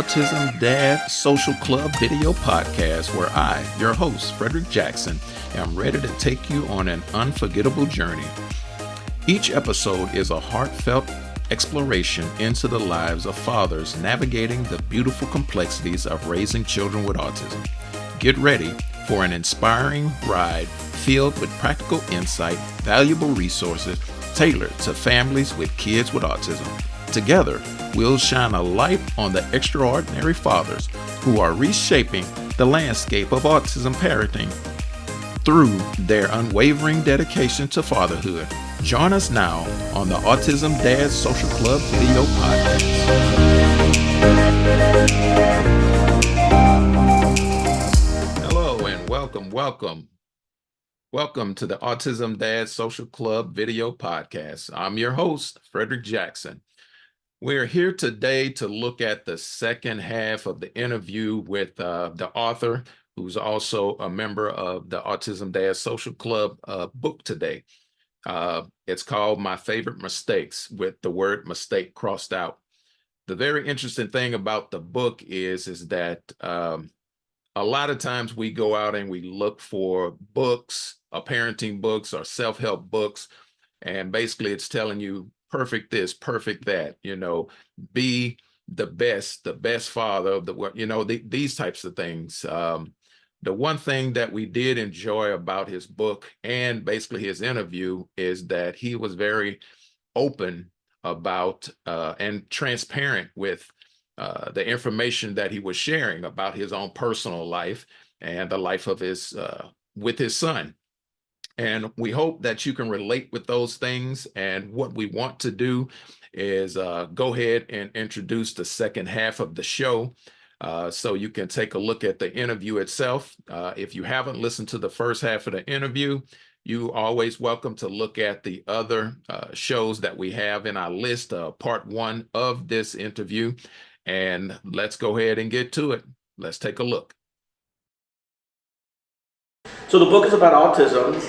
Autism Dad Social Club video podcast where I, your host, Frederick Jackson, am ready to take you on an unforgettable journey. Each episode is a heartfelt exploration into the lives of fathers navigating the beautiful complexities of raising children with autism. Get ready for an inspiring ride filled with practical insight, valuable resources tailored to families with kids with autism. Together, we'll shine a light on the extraordinary fathers who are reshaping the landscape of autism parenting through their unwavering dedication to fatherhood. Join us now on the Autism Dad Social Club video podcast. Hello and welcome to the Autism Dad Social Club video podcast. I'm your host, Frederick Jackson. We're here today to look at the second half of the interview with the author, who's also a member of the Autism Dad Social Club book today. It's called My Favorite Mistakes, with the word mistake crossed out. The very interesting thing about the book is that a lot of times we go out and we look for books, parenting books or self-help books, and basically it's telling you perfect this, perfect that, be the best father of the world, these types of things. The one thing that we did enjoy about his book and basically his interview is that he was very open about and transparent with the information that he was sharing about his own personal life and the life of his with his son. And we hope that you can relate with those things. And what we want to do is go ahead and introduce the second half of the show so you can take a look at the interview itself. If you haven't listened to the first half of the interview, you're always welcome to look at the other shows that we have in our list, part one of this interview. And let's go ahead and get to it. Let's take a look. So the book is about autism,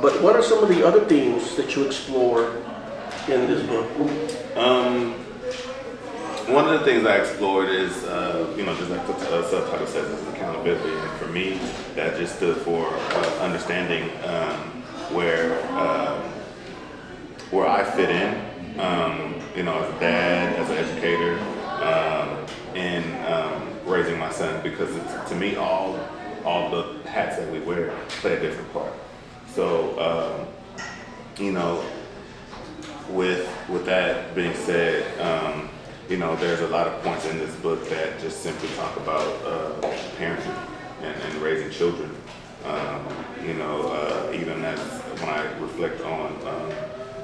but what are some of the other themes that you explore in this book? One of the things I explored is, just like the subtitle says, is accountability. And for me, that just stood for understanding where I fit in, as a dad, as an educator, in raising my son, because to me, all the hats that we wear play a different part. So, with that being said, there's a lot of points in this book that just simply talk about parenting and raising children. Even as when I reflect on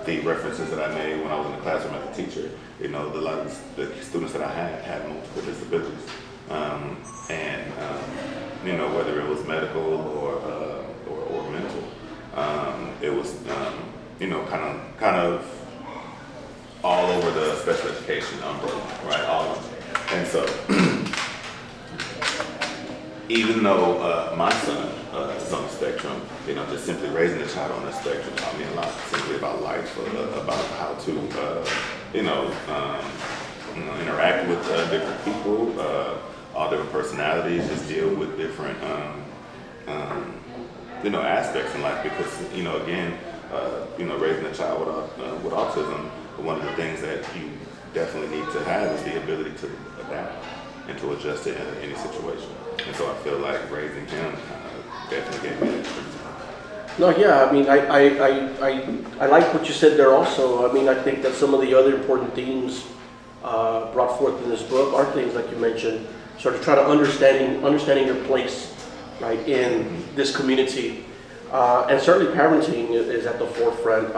the references that I made when I was in the classroom as a teacher, a lot of the students that I had multiple disabilities. Whether it was medical or mental, it was kind of all over the special education umbrella, right? All of them. And so, even though my son is on the spectrum, just simply raising a child on the spectrum taught me a lot, simply about life, about how to, interact with different people. All different personalities, just deal with different, aspects in life. Because, raising a child with autism, one of the things that you definitely need to have is the ability to adapt and to adjust to any situation. And so I feel like raising him definitely gave me an experience. No, yeah, I like what you said there also. I think that some of the other important themes brought forth in this book are things like you mentioned, sort of try to understanding your place, right, in this community, and certainly parenting is at the forefront,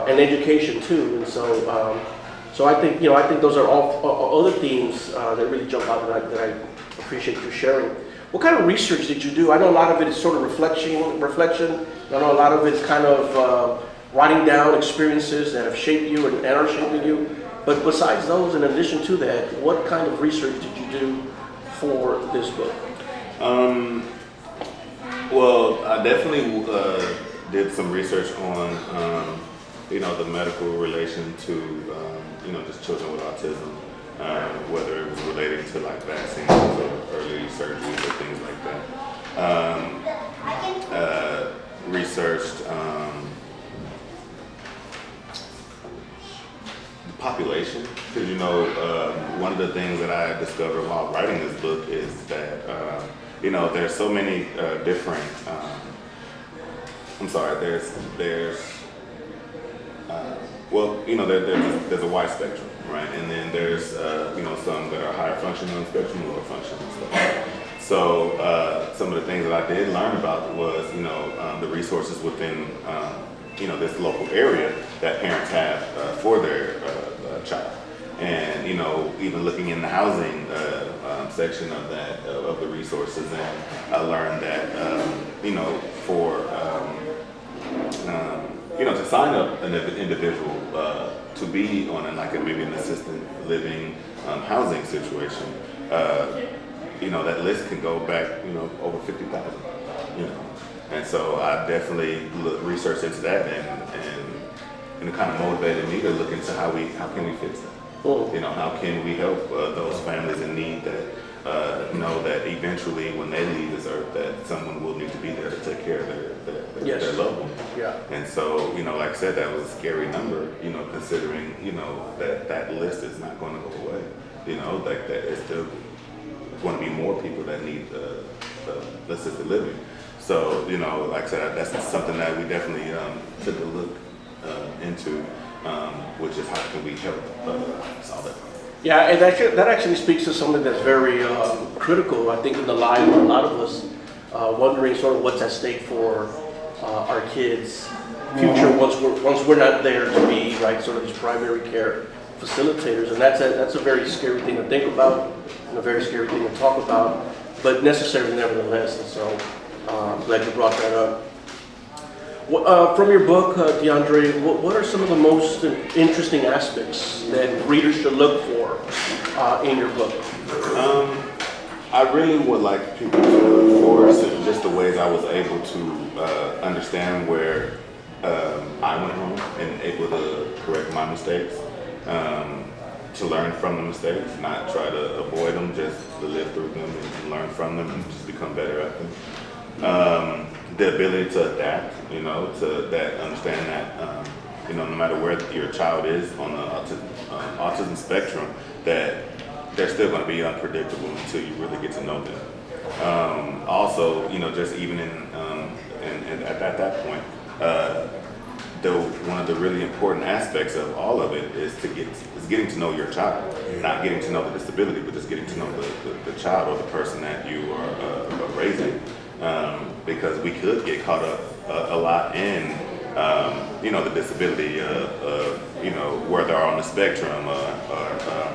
and education too. And so I think those are all other themes that really jump out that I appreciate you sharing. What kind of research did you do? I know a lot of it is sort of reflection. I know a lot of it's kind of writing down experiences that have shaped you and are shaping you. But besides those, in addition to that, what kind of research did you do for this book? Well, I definitely did some research on, the medical relation to, just children with autism. whether it was relating to like vaccines or early surgeries or things like that. Researched population, because one of the things that I discovered while writing this book is that there's so many different there's a wide spectrum, right? And then there's some that are higher functioning on the spectrum, lower functioning and stuff. So some of the things that I did learn about was the resources within this local area that parents have for their child, and even looking in the housing section of that of the resources, and I learned that to sign up an individual to be on maybe an assisted living housing situation, that list can go back over 50,000, and so I definitely researched into that, and it kind of motivated me to look into how can we fix that. How can we help those families in need that know that eventually when they leave this earth that someone will need to be there to take care of their loved one. Yeah. And so, like I said, that was a scary number, considering, that list is not going to go away. Like that it's still going to be more people that need assisted living. So, like I said, that's something that we definitely took a look into, which is how can we help solve that problem. Yeah, and that actually speaks to something that's very critical, I think, in the lives of a lot of us, wondering sort of what's at stake for our kids' future once we're not there to be, right, sort of these primary care facilitators, and that's a very scary thing to think about and a very scary thing to talk about, but necessary nevertheless. And so I'm glad you brought that up. From your book, DeAndrae, what are some of the most interesting aspects that readers should look for in your book? I really would like people to look for just the ways I was able to understand where I went wrong and able to correct my mistakes, to learn from the mistakes, not try to avoid them, just to live through them and learn from them and just become better at them. The ability to adapt, to that, understand that, no matter where your child is on the autism spectrum, that they're still going to be unpredictable until you really get to know them. Also, just even and at that point, one of the really important aspects of all of it is getting to know your child, not getting to know the disability, but just getting to know the child or the person that you are raising. Because we could get caught up a lot in, the disability, where they're on the spectrum, or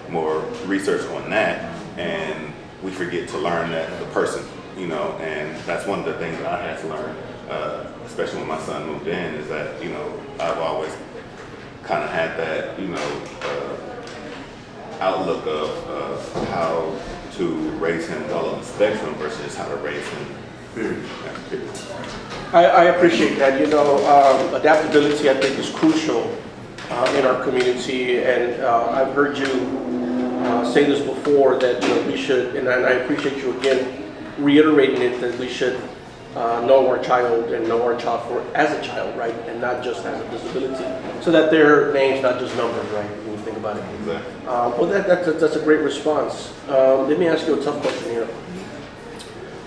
more research on that, and we forget to learn that the person, and that's one of the things that I had to learn, especially when my son moved in, is that, I've always kind of had that, outlook of how to raise him while on the spectrum versus how to raise him. I appreciate that. Adaptability, I think, is crucial in our community, and I've heard you say this before, that we should, and I appreciate you again reiterating it, that we should know our child and know our child as a child, right, and not just as a disability, so that their name's not just numbers, right, when you think about it. Exactly. Well, that's a great response. Let me ask you a tough question here.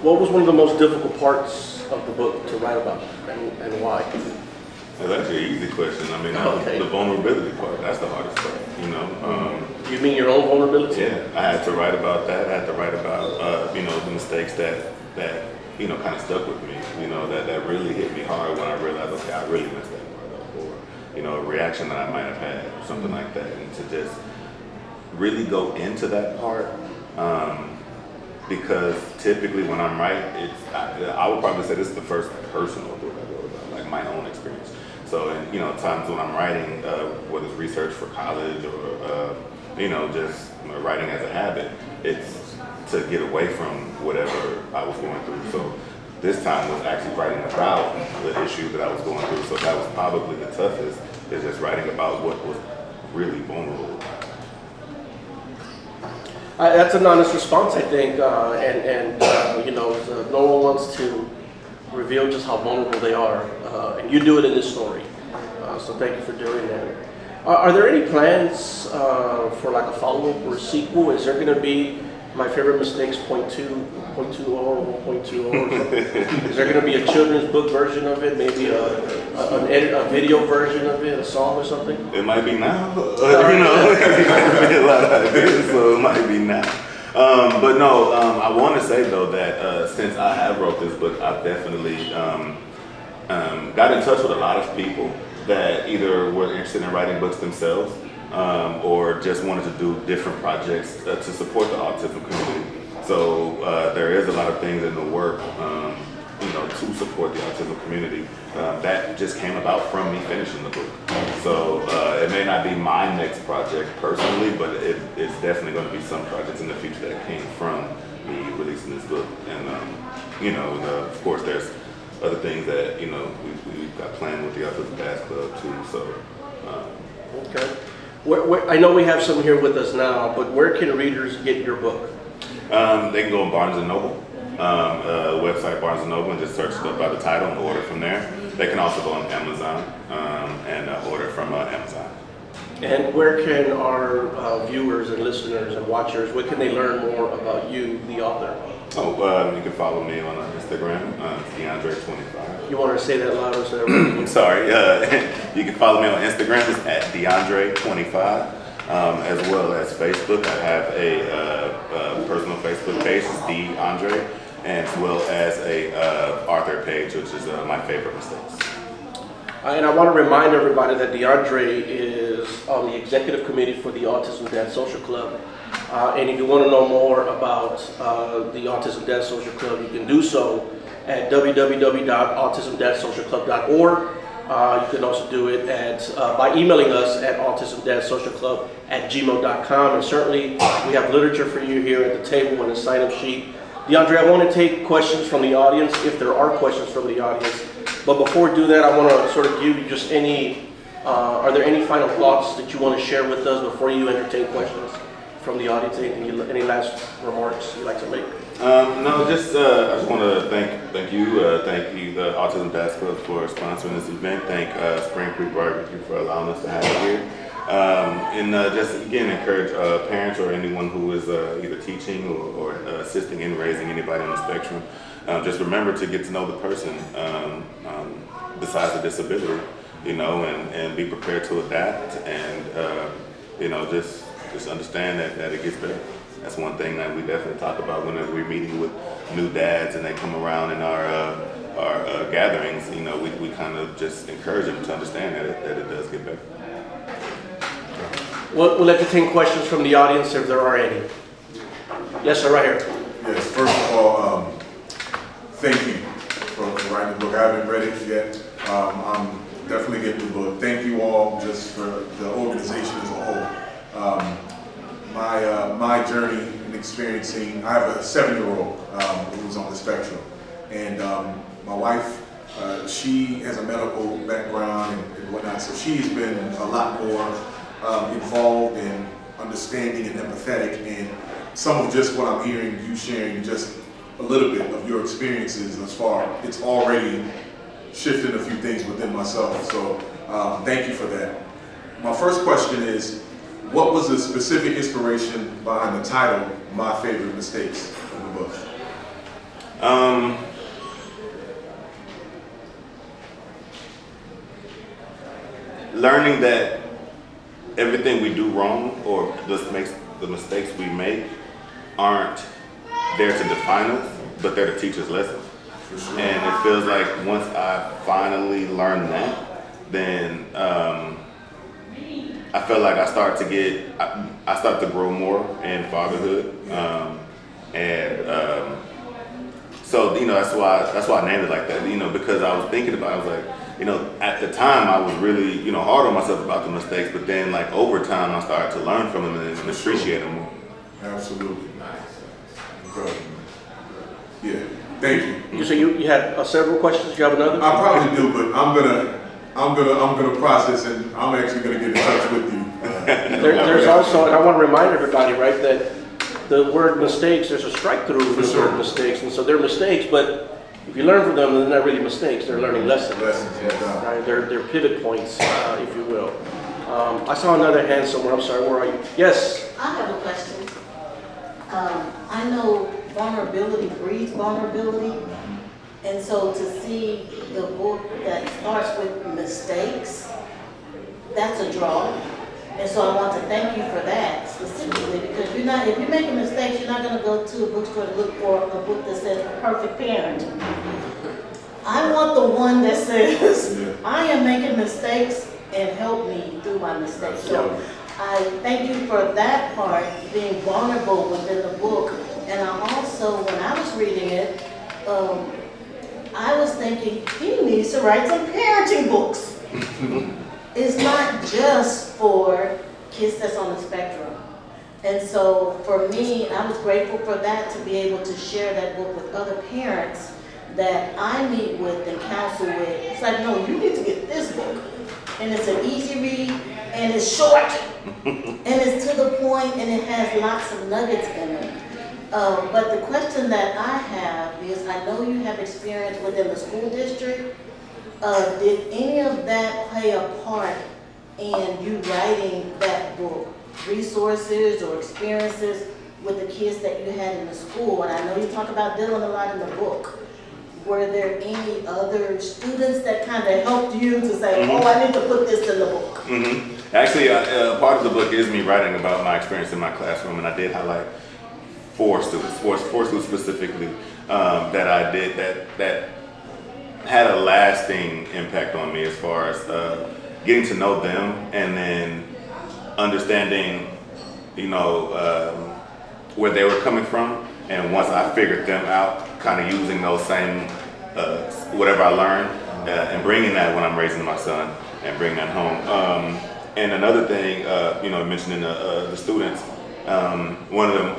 What was one of the most difficult parts of the book to write about, and why? That's actually an easy question. I mean, Okay. the vulnerability part, that's the hardest part, You mean your own vulnerability? Yeah, I had to write about that. I had to write about, the mistakes that kind of stuck with me, that really hit me hard when I realized, okay, I really messed that part up, or, a reaction that I might have had, or something like that. And to just really go into that part, because typically when I'm writing, I would probably say this is the first personal book I wrote about, like my own experience. So, times when I'm writing, whether it's research for college or, just writing as a habit, it's to get away from whatever I was going through. So this time was actually writing about the issue that I was going through. So that was probably the toughest, is just writing about what was really vulnerable. That's an honest response, I think, no one wants to reveal just how vulnerable they are, and you do it in this story. So thank you for doing that. Are there any plans for like a follow-up or a sequel? Is there going to be My Favorite Mistakes .2, .20, or 1.20? Is there going to be a children's book version of it? Maybe a video version of it, a song or something? It might be now. It might be a lot of ideas, so it might be now. But no, I want to say though that since I have wrote this book, I've definitely got in touch with a lot of people that either were interested in writing books themselves or just wanted to do different projects to support the autism community. So there is a lot of things in the work, to support the autism community. That just came about from me finishing the book. So it may not be my next project personally, but it's definitely going to be some projects in the future that came from me releasing this book. And of course, there's other things that we've got planned with the Autism Dad Club too. So okay. I know we have some here with us now, but where can readers get your book? They can go on Barnes & Noble, website Barnes & Noble, and just search it up by the title and order from there. They can also go on Amazon and order from Amazon. And where can our viewers and listeners and watchers, where can they learn more about you, the author? You can follow me on Instagram, DeAndrae25. You want to say that louder so everyone I'm sorry. You can follow me on Instagram, it's at DeAndrae25. As well as Facebook. I have a personal Facebook page, it's DeAndrae, and as well as a author page, which is My Favorite Mistakes. And I want to remind everybody that DeAndrae is on the executive committee for the Autism Dad Social Club. And if you want to know more about the Autism Dad Social Club, you can do so at www.autismdadsocialclub.org. You can also do it by emailing us at autismdadsocialclub@gmail.com. And certainly we have literature for you here at the table and a sign-up sheet. DeAndrae, I want to take questions from the audience, if there are questions from the audience. But before we do that, I want to sort of give you just are there any final thoughts that you want to share with us before you entertain questions from the audience? Any last remarks you'd like to make? No, just I just want to thank you, the Autism Dad Club for sponsoring this event. Thank Spring Creek Barbecue for allowing us to have it here. And just again encourage parents or anyone who is either teaching or assisting in raising anybody on the spectrum. Just remember to get to know the person besides the disability, and be prepared to adapt and just understand that it gets better. That's one thing that we definitely talk about whenever we're meeting with new dads and they come around in our gatherings. We kind of just encourage them to understand that it does get better. We'll entertain questions from the audience if there are any. Yes, sir, right here. Yes, first of all, thank you for writing the book. I haven't read it yet. I'm definitely getting the book. Thank you all just for the organization as a whole. My journey in experiencing, I have a 7-year-old who's on the spectrum, and my wife, she has a medical background and whatnot, so she's been a lot more involved in understanding and empathetic, and some of just what I'm hearing you sharing, just a little bit of your experiences thus far, it's already shifted a few things within myself, so thank you for that. My first question is, what was the specific inspiration behind the title, My Favorite Mistakes, of the book? Learning that everything we do wrong or the mistakes we make aren't there to define us, but they're to teach us lessons. Sure. And it feels like once I finally learned that, then I felt like I start to grow more in fatherhood, so that's why I named it like that. Because I was thinking about, I was like, at the time I was really hard on myself about the mistakes, but then like over time I started to learn from them and appreciate them more. Absolutely. Incredible. Yeah. Thank you. So you had several questions. Do you have another? I probably do, but I'm gonna process, and I'm actually gonna get in touch with you. There's also, and I want to remind everybody, right, that the word mistakes, there's a strike through with the word mistakes, and so they're mistakes, but if you learn from them, they're not really mistakes, they're learning lessons. Right? They're pivot points, if you will. I saw another hand somewhere, I'm sorry, where are you? Yes? I have a question. I know vulnerability breeds vulnerability, and so to see the book that starts with mistakes, that's a draw. And so I want to thank you for that specifically, because if you're making mistakes, you're not going to go to a bookstore to look for a book that says Perfect Parent. I want the one that says, I am making mistakes and help me through my mistakes. So I thank you for that part, being vulnerable within the book. And I also, when I was reading it, I was thinking, he needs to write some parenting books. It's not just for kids that's on the spectrum. And so for me, I was grateful for that, to be able to share that book with other parents that I meet with and counsel with. It's like, no, you need to get this book. And it's an easy read, and it's short, and it's to the point, and it has lots of nuggets in it. But the question that I have is, I know you have experience within the school district. Did any of that play a part in you writing that book? Resources or experiences with the kids that you had in the school? And I know you talk about Dylan a lot in the book. Were there any other students that kind of helped you to say, oh, I need to put this in the book? Actually, part of the book is me writing about my experience in my classroom, and I did highlight four students specifically that I did that had a lasting impact on me, as far as getting to know them and then understanding, where they were coming from. And once I figured them out, kind of using those same, whatever I learned, and bringing that when I'm raising my son and bringing that home. And another thing, mentioning the students, one of the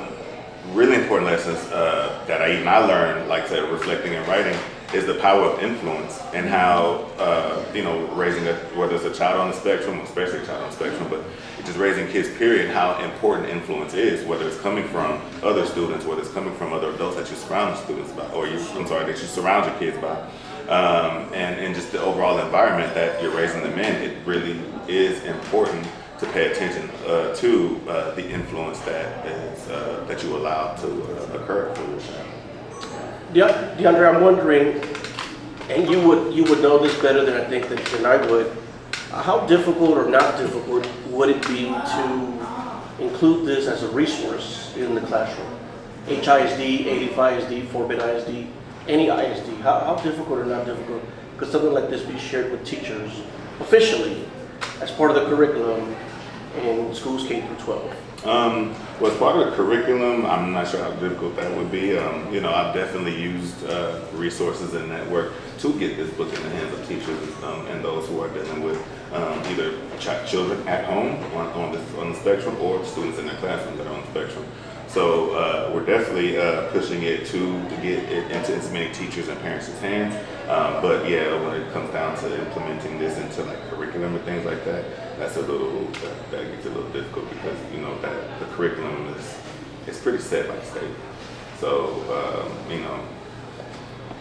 really important lessons that I learned, like I said, reflecting and writing, is the power of influence, and how, raising whether it's a child on the spectrum, especially a child on the spectrum, but just raising kids, period, how important influence is, whether it's coming from other students, whether it's coming from other adults that you surround students by, that you surround your kids by, and just the overall environment that you're raising them in. It really is important to pay attention to the influence that you allow to occur for your child. DeAndrae, I'm wondering, and you would know this better than I think than I would, how difficult or not difficult would it be to include this as a resource in the classroom? HISD, 85 ISD, 4-bit ISD, any ISD, how difficult or not difficult could something like this be shared with teachers officially as part of the curriculum in schools K through 12? Well, as part of the curriculum, I'm not sure how difficult that would be. I've definitely used resources and network to get this book in the hands of teachers and those who are dealing with either children at home on the spectrum, or students in their classroom that are on the spectrum. So we're definitely pushing it to get it into as many teachers and parents' hands. But yeah, when it comes down to implementing this into like curriculum and things like that, that gets a little difficult, because that the curriculum is pretty set by the state. So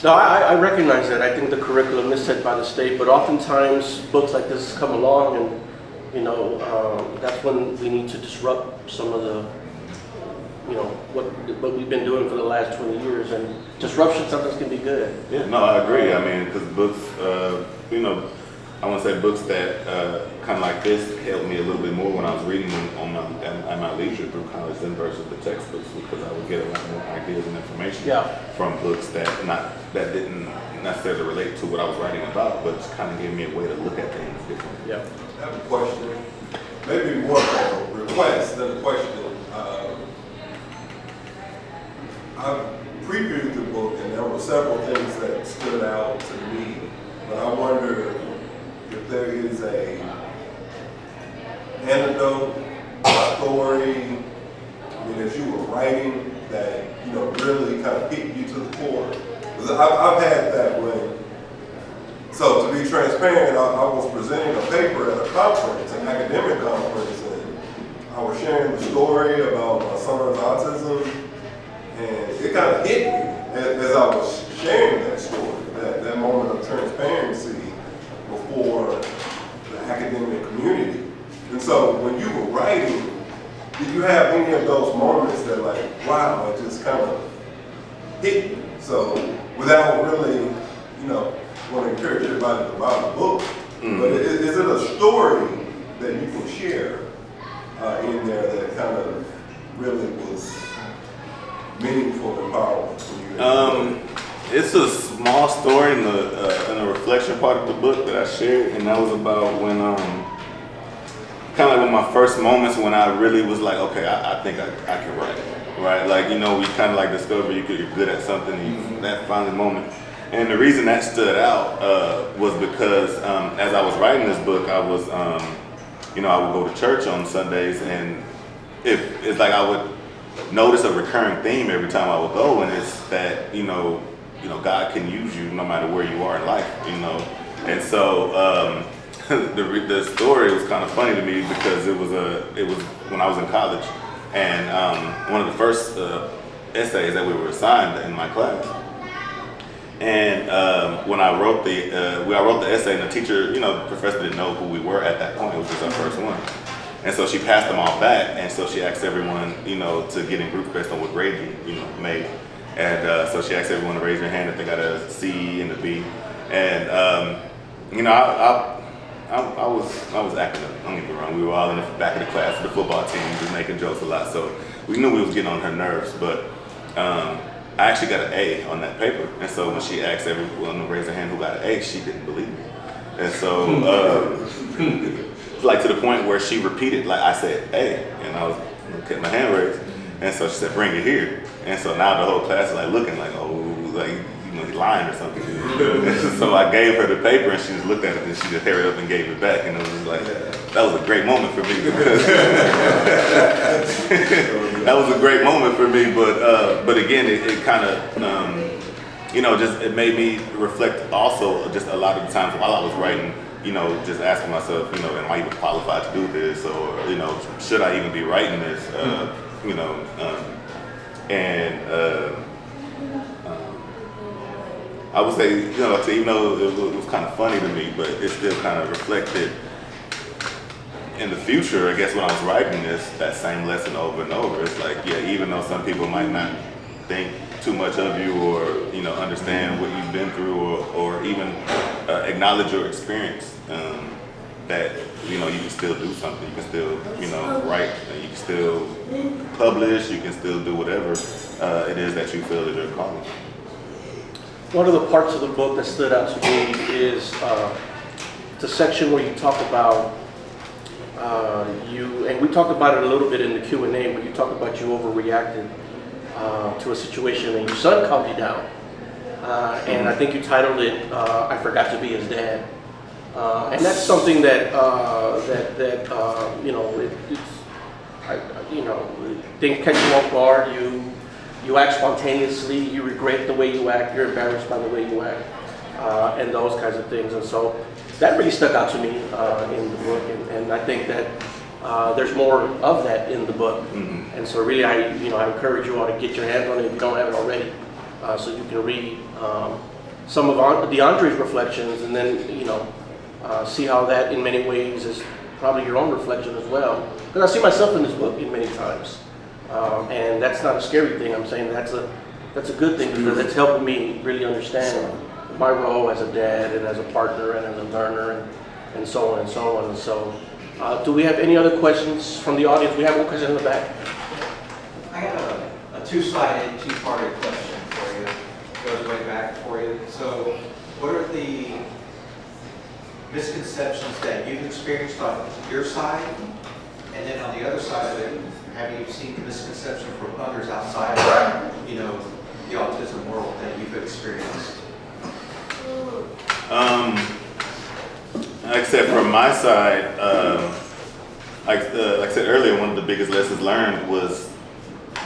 No, I recognize that. I think the curriculum is set by the state, but oftentimes books like this come along, and that's when we need to disrupt some of the what we've been doing for the last 20 years, and disruption sometimes can be good. Yeah, no, I agree. I mean, because books, I want to say books that kind of like this helped me a little bit more when I was reading them at my leisure through college than versus the textbooks, because I would get a lot more ideas and information from books that didn't necessarily relate to what I was writing about, but just kind of gave me a way to look at things differently. Yeah. I have a question, maybe more of a request than a question. I previewed the book, and there were several things that stood out to me, but I wonder if there is a anecdote, a story, as you were writing, that really kind of piqued you to the core. Because I've had that when. So to be transparent, I was presenting a paper at a conference, an academic conference, and I was sharing the story about my son's autism, and it kind of hit me as I was sharing that story, that moment of transparency before the academic community. And so when you were writing, did you have any of those moments that like, wow, it just kind of hit me? So without really, want to encourage everybody to buy the book, but is it a story that you can share in there that kind of really was meaningful and powerful for you? It's a small story in the reflection part of the book that I shared, and that was about when kind of like one of my first moments when I really was like, okay, I think I can write, right? Like, we kind of like discover you're good at something, and that final moment. And the reason that stood out was because as I was writing this book, I was, I would go to church on Sundays, and it's like I would notice a recurring theme every time I would go, and it's that, God can use you no matter where you are in life, And so the story was kind of funny to me because it was when I was in college, and one of the first essays that we were assigned in my class. And when I wrote the essay, and the teacher, the professor didn't know who we were at that point. It was just our first one. And so she passed them all back, and so she asked everyone, to get in groups based on what grade you made. And so she asked everyone to raise their hand if they got a C and a B. And I was acting up. Don't get me wrong. We were all in the back of the class, the football team, just making jokes a lot. So we knew we was getting on her nerves, but I actually got an A on that paper. And so when she asked everyone to raise their hand who got an A, she didn't believe me. And so, like to the point where she repeated, like I said, A, and I was kept my hand raised. And so she said, bring it here. And so now the whole class is like looking like, oh, like, he's lying or something. So I gave her the paper, and she just looked at it, and she just tear it up and gave it back. And it was just like, that was a great moment for me. That was a great moment for me, but again, it kind of, just it made me reflect also just a lot of the times while I was writing, just asking myself, am I even qualified to do this, or should I even be writing this, I would say, even though it was kind of funny to me, but it still kind of reflected in the future, I guess when I was writing this, that same lesson over and over. It's like, yeah, even though some people might not think too much of you or, understand what you've been through or even acknowledge your experience, that, you can still do something. You can still, write, and you can still publish, you can still do whatever it is that you feel is your calling. One of the parts of the book that stood out to me is the section where you talk about and we talked about it a little bit in the Q&A, where you talk about you overreacted to a situation and your son calmed you down. And I think you titled it, I Forgot to Be His Dad. And that's something that, things catch you off guard, you act spontaneously, you regret the way you act, you're embarrassed by the way you act, and those kinds of things. And so that really stuck out to me in the book, and I think that there's more of that in the book. Mm-hmm. And so really, I encourage you all to get your hands on it if you don't have it already, so you can read some of DeAndre's reflections, and then see how that in many ways is probably your own reflection as well. Because I see myself in this book in many times, and that's not a scary thing. I'm saying that's a good thing, because it's helping me really understand my role as a dad and as a partner and as a learner and so on and so on. And so, do we have any other questions from the audience? We have one question in the back. I got a two-sided, two-parted question for you. It goes way back for you. So, what are the misconceptions that you've experienced on your side? And then on the other side of it, have you seen misconceptions from others outside of, the autism world that you've experienced? Like I said, from my side, like I said earlier, one of the biggest lessons learned was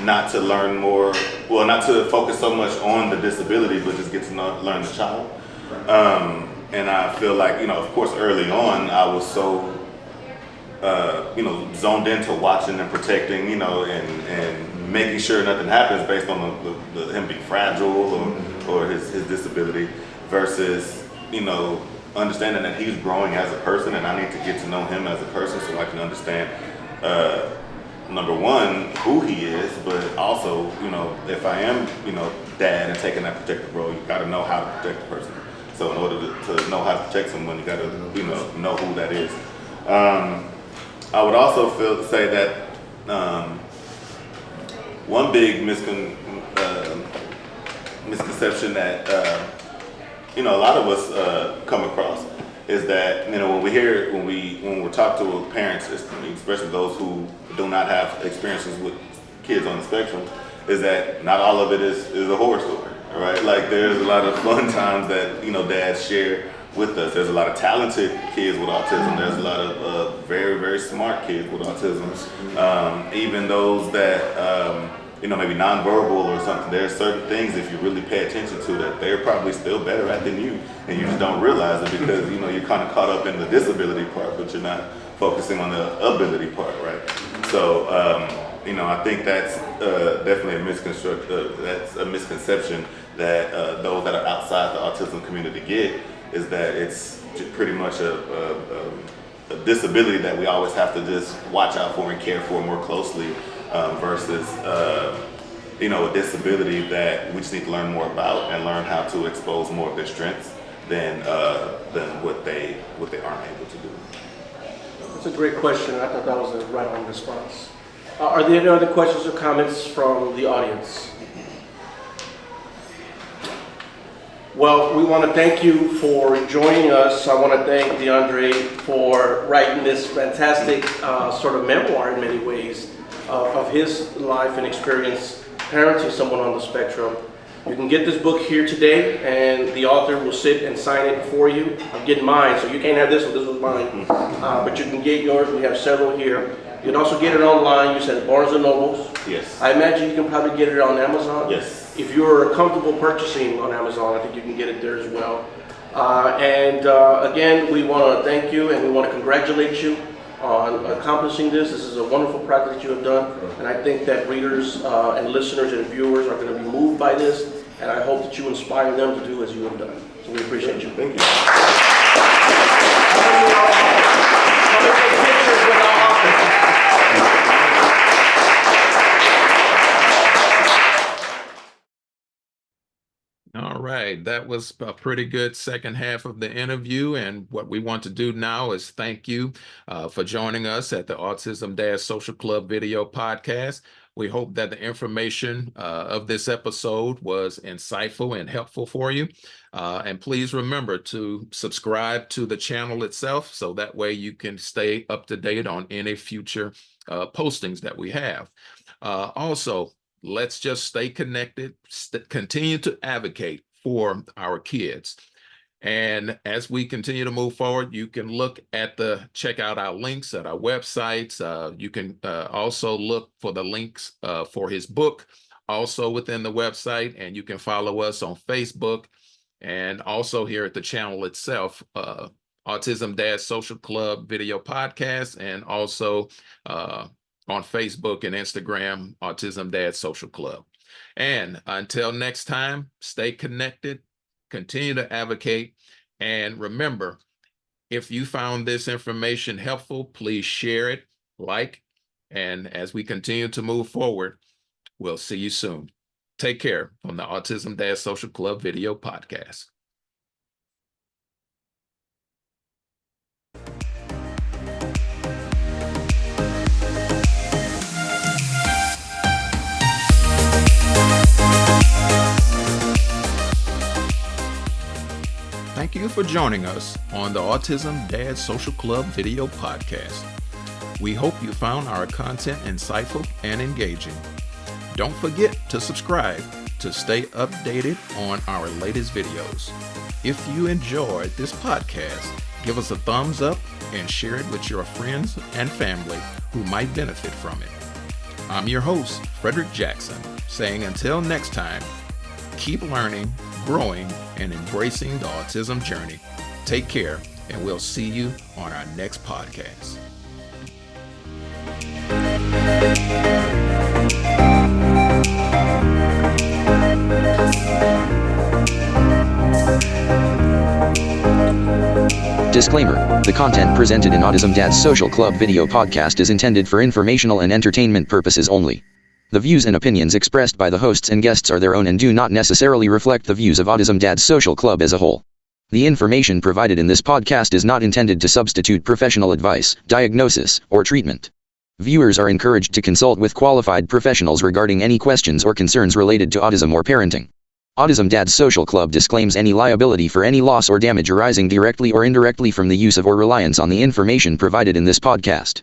not to not to focus so much on the disability, but just get to learn the child. And I feel like, of course, early on, I was so zoned into watching and protecting, and making sure nothing happens based on him being fragile or his disability, versus, understanding that he's growing as a person, and I need to get to know him as a person so I can understand, number one, who he is, but also, if I am, dad and taking that protective role, you got to know how to protect the person. So in order to know how to protect someone, you got to, know who that is. I would also say that one big misconception that a lot of us come across is that when we talk to parents, especially those who do not have experiences with kids on the spectrum, is that not all of it is a horror story, right? Like, there's a lot of fun times that dads share with us. There's a lot of talented kids with autism. There's a lot of very, very smart kids with autism. Even those that maybe nonverbal or something. There's certain things, if you really pay attention to, that they're probably still better at than you, and you just don't realize it because you're kind of caught up in the disability part, but you're not focusing on the ability part, right? So I think that's definitely a misconception that those that are outside the autism community get, is that it's pretty much a disability that we always have to just watch out for and care for more closely, versus a disability that we just need to learn more about and learn how to expose more of their strengths than what they aren't able to do. That's a great question. I thought that was a right-on response. Are there any other questions or comments from the audience? Well, we want to thank you for joining us. I want to thank DeAndrae for writing this fantastic sort of memoir in many ways of his life and experience parenting someone on the spectrum. You can get this book here today, and the author will sit and sign it for you. I'm getting mine, so you can't have this one. This was mine. But you can get yours. We have several here. You can also get it online. You said Barnes & Nobles. Yes. I imagine you can probably get it on Amazon. Yes. If you're comfortable purchasing on Amazon, I think you can get it there as well. Again, we want to thank you, and we want to congratulate you on accomplishing this. This is a wonderful project that you have done, and I think that readers and listeners and viewers are going to be moved by this, and I hope that you inspire them to do as you have done. So we appreciate you. Thank you. All right, that was a pretty good second half of the interview, and what we want to do now is thank you for joining us at the Autism Social Club video podcast. We hope that the information of this episode was insightful and helpful for you. And please remember to subscribe to the channel itself, so that way you can stay up to date on any future postings that we have. Also, let's just stay connected, continue to advocate for our kids. And as we continue to move forward, you can check out our links at our websites. You can also look for the links for his book also within the website, and you can follow us on Facebook and also here at the channel itself, Autism Social Club video podcast, and also on Facebook and Instagram, Autism Social Club. And until next time, stay connected, continue to advocate, and remember, if you found this information helpful, please share it, and as we continue to move forward, we'll see you soon. Take care from the Autism Social Club video podcast. Thank you for joining us on the Autism Social Club video podcast. We hope you found our content insightful and engaging. Don't forget to subscribe to stay updated on our latest videos. If you enjoyed this podcast, give us a thumbs up and share it with your friends and family who might benefit from it. I'm your host, Frederick Jackson, saying until next time, keep learning, growing, and embracing the autism journey. Take care, and we'll see you on our next podcast. Disclaimer: the content presented in Autism Dad's Social Club video podcast is intended for informational and entertainment purposes only. The views and opinions expressed by the hosts and guests are their own and do not necessarily reflect the views of Autism Dad's Social Club as a whole. The information provided in this podcast is not intended to substitute professional advice, diagnosis, or treatment. Viewers are encouraged to consult with qualified professionals regarding any questions or concerns related to autism or parenting. Autism Dad's Social Club disclaims any liability for any loss or damage arising directly or indirectly from the use of or reliance on the information provided in this podcast.